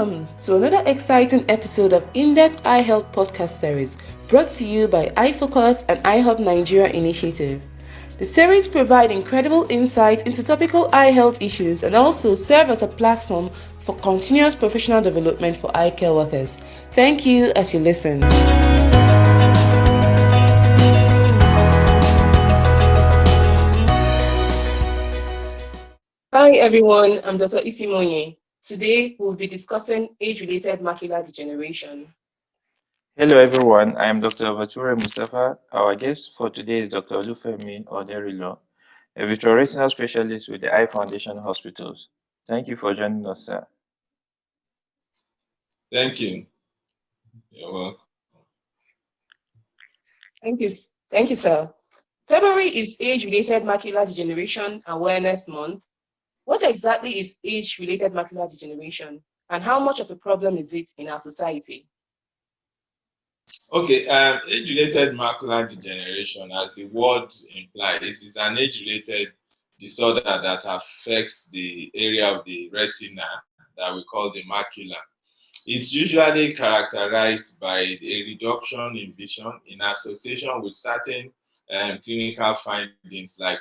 Welcome to another exciting episode of In-Depth Eye Health Podcast Series, brought to you by iFocus and iHub Nigeria Initiative. The series provide incredible insight into topical eye health issues and also serve as a platform for continuous professional development for eye care workers. Thank you as you listen. Hi everyone, I'm Dr. Olufemi. Today we'll be discussing age-related macular degeneration. Hello everyone, I am Dr. Vitreretinal Mustafa. Our guest for today is Dr. Olufemi Oderinlo, a vitreretinal specialist with the Eye Foundation Hospitals. Thank you for joining us, sir. Thank you. You're welcome. Thank you, sir. February is Age-related Macular Degeneration Awareness Month. What exactly is age-related macular degeneration, and how much of a problem is it in our society? Okay, age-related macular degeneration, as the word implies, is an age-related disorder that affects the area of the retina that we call the macula. It's usually characterized by a reduction in vision in association with certain clinical findings like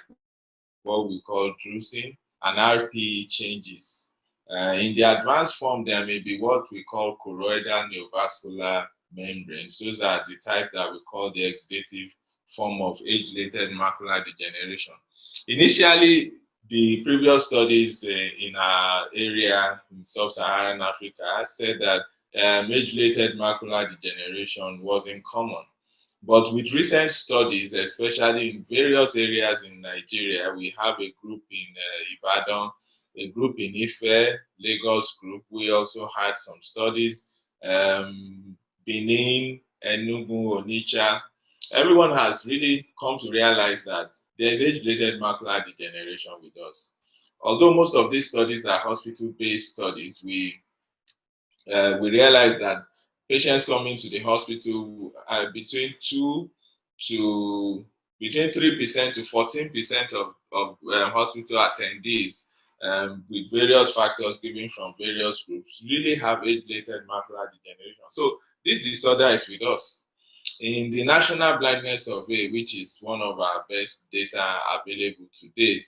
what we call drusen and RPE changes. In the advanced form, there may be what we call choroidal neovascular membranes. Those are the type that we call the exudative form of age-related macular degeneration. Initially, the previous studies in our area in sub-Saharan Africa said that age-related macular degeneration wasn't common. But with recent studies, especially in various areas in Nigeria, we have a group in Ibadan, a group in Ife, Lagos group. We also had some studies, Benin, Enugu, Onitsha. Everyone has really come to realize that there's age-related macular degeneration with us. Although most of these studies are hospital-based studies, we realize that patients coming to the hospital are between 3% to 14% of hospital attendees with various factors given from various groups really have age-related macular degeneration. So this disorder is with us. In the National Blindness Survey, which is one of our best data available to date,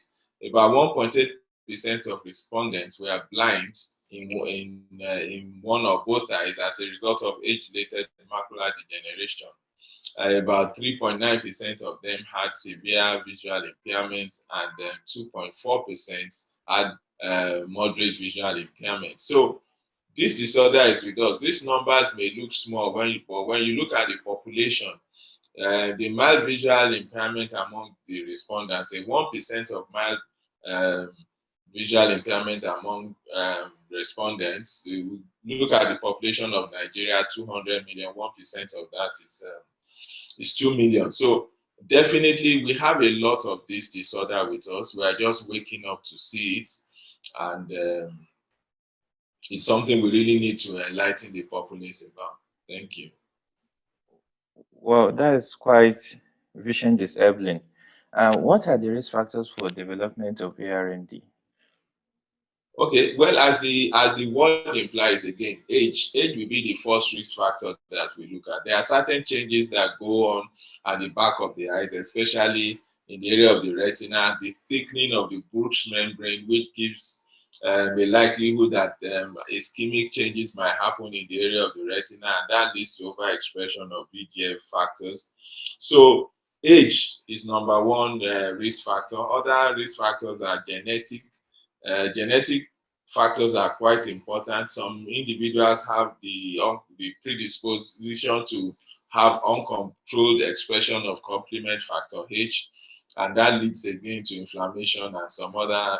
about 1.8% of respondents were blind in one or both eyes as a result of age-related macular degeneration. About 3.9% of them had severe visual impairment, and 2.4% had moderate visual impairment. So this disorder is with us. These numbers may look small, but when you look at the population, the mild visual impairment among the respondents, 1% of mild visual impairment among respondents. We look at the population of Nigeria, 200 million, 1% of that is 2 million. So definitely we have a lot of this disorder with us. We are just waking up to see it, and it's something we really need to enlighten the populace about. Thank you. Well, that is quite vision disabling. What are the risk factors for development of ARND? Okay, well, as the word implies, again, age will be the first risk factor that we look at. There are certain changes that go on at the back of the eyes, especially in the area of the retina, the thickening of the Bruch's membrane, which gives a likelihood that ischemic changes might happen in the area of the retina, and that leads to overexpression of VEGF factors. So age is number one risk factor. Other risk factors are genetic. Genetic factors are quite important. Some individuals have the predisposition to have uncontrolled expression of complement factor H, and that leads again to inflammation and some other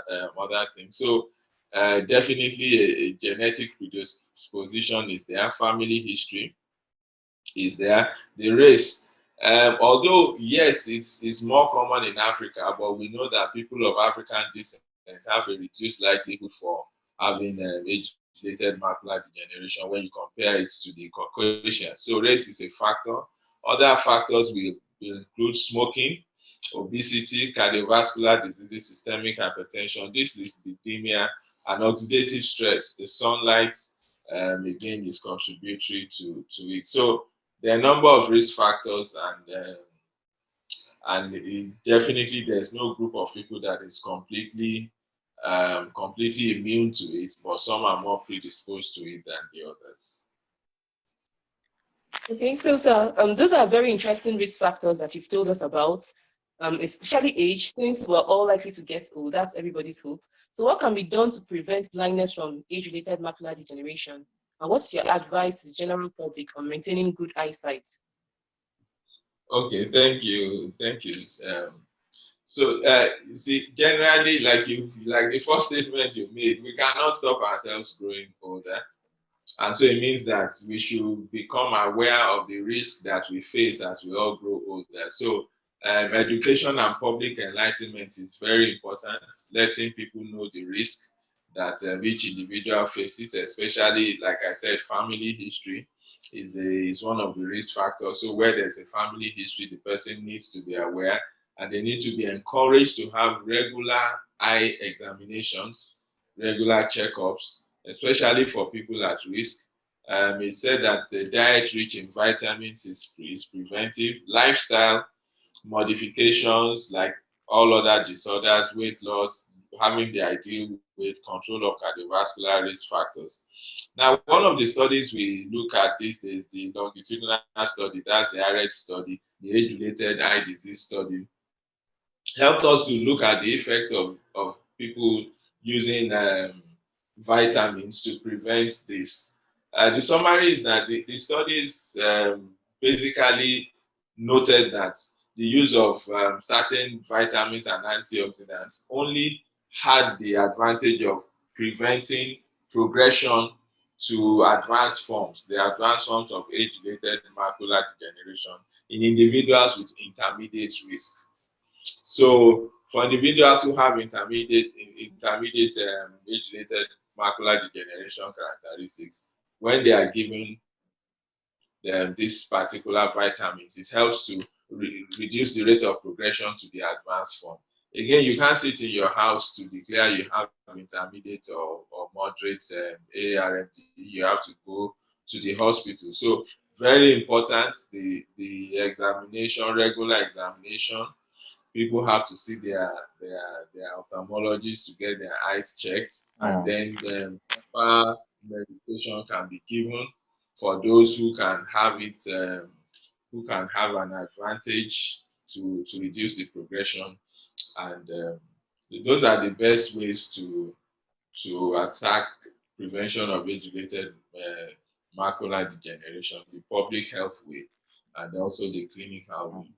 things. So definitely a genetic predisposition is there. Family history is there. The race, although yes, it's more common in Africa, but we know that people of African descent have a reduced likelihood for having age-related macular degeneration when you compare it to the Caucasian. So race is a factor. Other factors will include smoking, obesity, cardiovascular diseases, systemic hypertension, dyslipidemia, and oxidative stress. The sunlight again is contributory to it. So there are a number of risk factors, and definitely there's no group of people that is completely immune to it, but some are more predisposed to it than the others. Okay, so sir, those are very interesting risk factors that you've told us about, especially age, since we're all likely to get old. That's everybody's hope. So what can be done to prevent blindness from age-related macular degeneration? And what's your advice to the general public on maintaining good eyesight? Okay, thank you. So you see, generally, like the first statement you made, we cannot stop ourselves growing older. And so it means that we should become aware of the risks that we face as we all grow older. So education and public enlightenment is very important, letting people know the risk that each individual faces, especially, like I said, family history is one of the risk factors. So where there's a family history, the person needs to be aware, and they need to be encouraged to have regular eye examinations, regular checkups, especially for people at risk. It said that the diet rich in vitamins is preventive. Lifestyle modifications, like all other disorders, weight loss, having the ideal weight, control of cardiovascular risk factors. Now, one of the studies we look at these days, the longitudinal study, that's the RH study, the age-related eye disease study, helped us to look at the effect of people using vitamins to prevent this. The summary is that the studies basically noted that the use of certain vitamins and antioxidants only had the advantage of preventing progression to advanced forms, the advanced forms of age-related macular degeneration in individuals with intermediate risk. So for individuals who have intermediate age-related macular degeneration characteristics, when they are given this particular vitamins, it helps to reduce the rate of progression to the advanced form. Again, you can't sit in your house to declare you have intermediate or moderate ARMD. You have to go to the hospital. So very important, the examination, regular examination. People have to see their ophthalmologist to get their eyes checked, and then proper medication can be given for those who can have it, who can have an advantage to reduce the progression, and those are the best ways to attack prevention of age-related macular degeneration: the public health way and also the clinical way.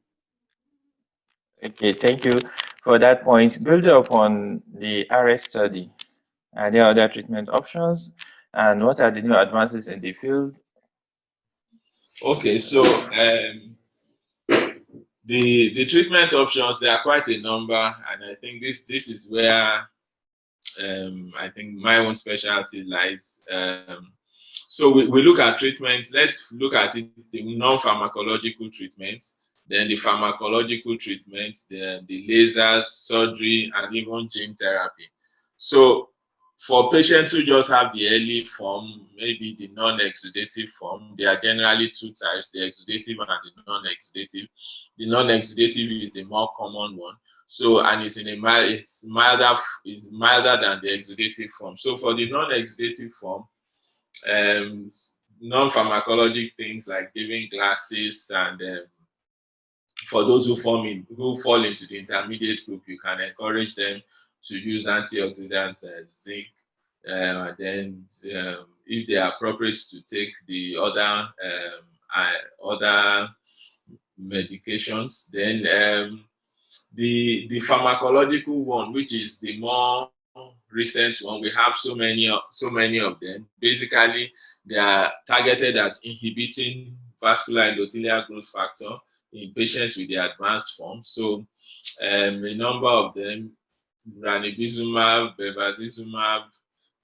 Okay, thank you for that point. Building upon the RS study, are there other treatment options, and what are the new advances in the field? Okay, so the treatment options, there are quite a number, and I think this is where I think my own specialty lies. So we look at treatments. Let's look at it, the non-pharmacological treatments, then the pharmacological treatments, then the lasers, surgery, and even gene therapy. So for patients who just have the early form, maybe the non-exudative form, there are generally two types, the exudative and the non-exudative. The non-exudative is the more common one. So, and it's milder than the exudative form. So for the non-exudative form, non-pharmacologic things like giving glasses, and for those who fall into the intermediate group, you can encourage them to use antioxidants and zinc. And then if they are appropriate, to take the other medications. Then the pharmacological one, which is the more recent one, we have so many of them. Basically, they are targeted at inhibiting vascular endothelial growth factor in patients with the advanced form. So a number of them: ranibizumab, bevacizumab,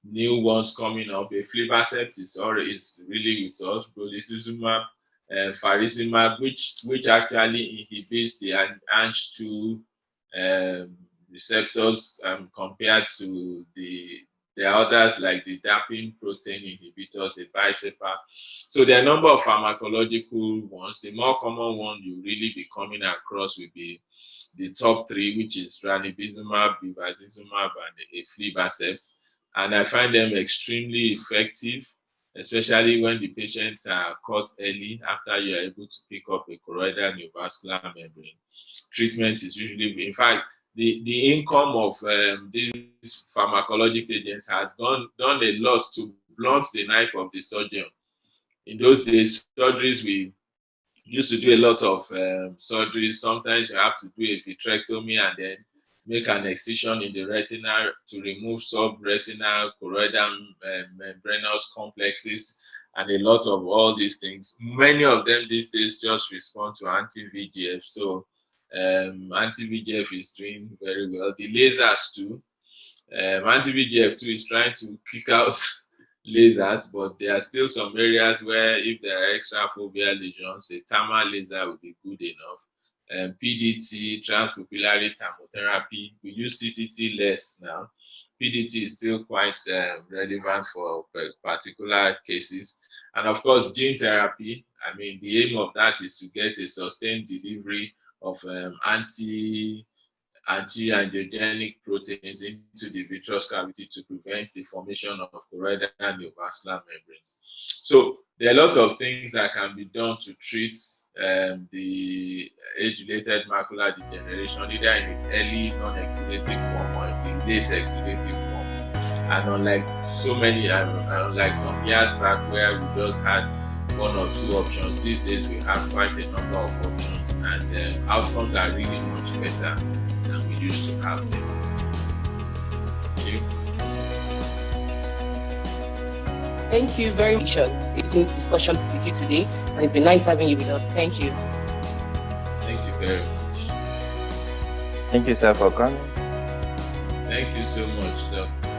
new ones coming up. Aflibercept is really with us. Brolucizumab, faricimab, which actually inhibits the Ang2 receptors compared to the There are others like the dapin protein inhibitors, the bisepa. So there are a number of pharmacological ones. The more common one you really be coming across will be the top three, which is ranibizumab, bevacizumab, and aflibercept. And I find them extremely effective, especially when the patients are caught early after you are able to pick up a choroidal neovascular membrane. Treatment is usually, in fact, the income of these pharmacological agents has done a lot to blunt the knife of the surgeon. In those days, surgeries, we used to do a lot of surgeries. Sometimes you have to do a vitrectomy and then make an excision in the retina to remove subretinal choroidal membranous complexes and a lot of all these things. Many of them these days just respond to anti-VEGF. So anti-VEGF is doing very well. The lasers too. Anti-VEGF too is trying to kick out lasers, but there are still some areas where if there are extrafoveal lesions, a thermal laser will be good enough. PDT, transpupillary thermotherapy, we use TTT less now. PDT is still quite relevant for particular cases. And of course, gene therapy, I mean, the aim of that is to get a sustained delivery of anti-angiogenic proteins into the vitreous cavity to prevent the formation of choroidal neovascular membranes. So there are lots of things that can be done to treat the age-related macular degeneration, either in its early non-exudative form or in the late exudative form. And unlike some years back where we just had one or two options, these days we have quite a number of options, and outcomes are really much better than we used to have them. Thank you. Thank you very much. It's a discussion with you today, and it's been nice having you with us. Thank you. Thank you very much. Thank you, sir, for coming. Thank you so much, Doctor.